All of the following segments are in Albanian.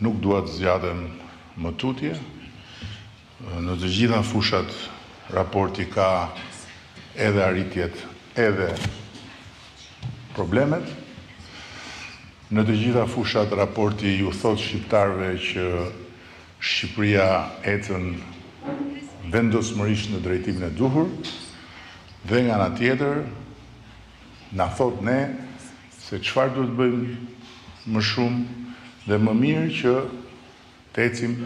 Nuk dua të zgjadhem më tutje. Në të gjitha fushat raporti ka edhe arritjet, edhe problemet. Në të gjitha fushat raporti ju thot shqiptarëve që Shqipëria ecën vendosmërisht në drejtimin e duhur, dhe nga ana tjetër na thot ne se çfarë duhet bëjmë më shumë dhe më mirë që të ecim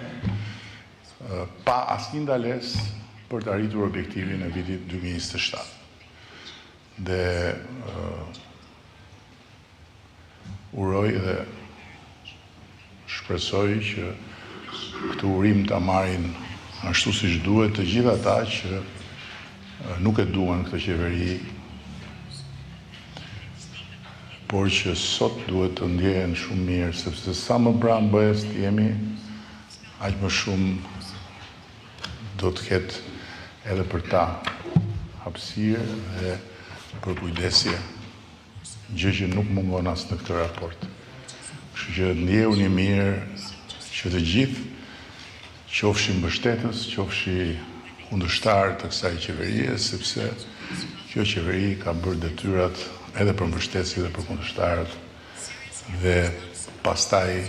pa asnjë ndalesë për të arritur objektivin e vitit 2027. Dhe uroj dhe shpresoj që këtë urim ta marrin ashtu siç duhet të gjithë ata që nuk e duan këtë qeveri, por që sot duhet të ndjehen shumë mirë, sepse sa më pranë bëhes të jemi, aq më shumë do të ketë edhe për ta hapësirë dhe për kujdesje, gjë që nuk mungon as në këtë raport. Kështu që ndjehuni mirë që të gjithë, qofshin mbështetës, qofshin kundërshtar të kësaj qeverie, sepse kjo qeveri ka bërë detyrat edhe për mbështetësit dhe për kundërshtarët, dhe pastaj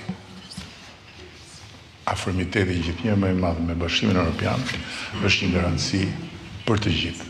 afërmiteti gjithnjë më i madh me Bashkimin Evropian është një garanci për të gjithë.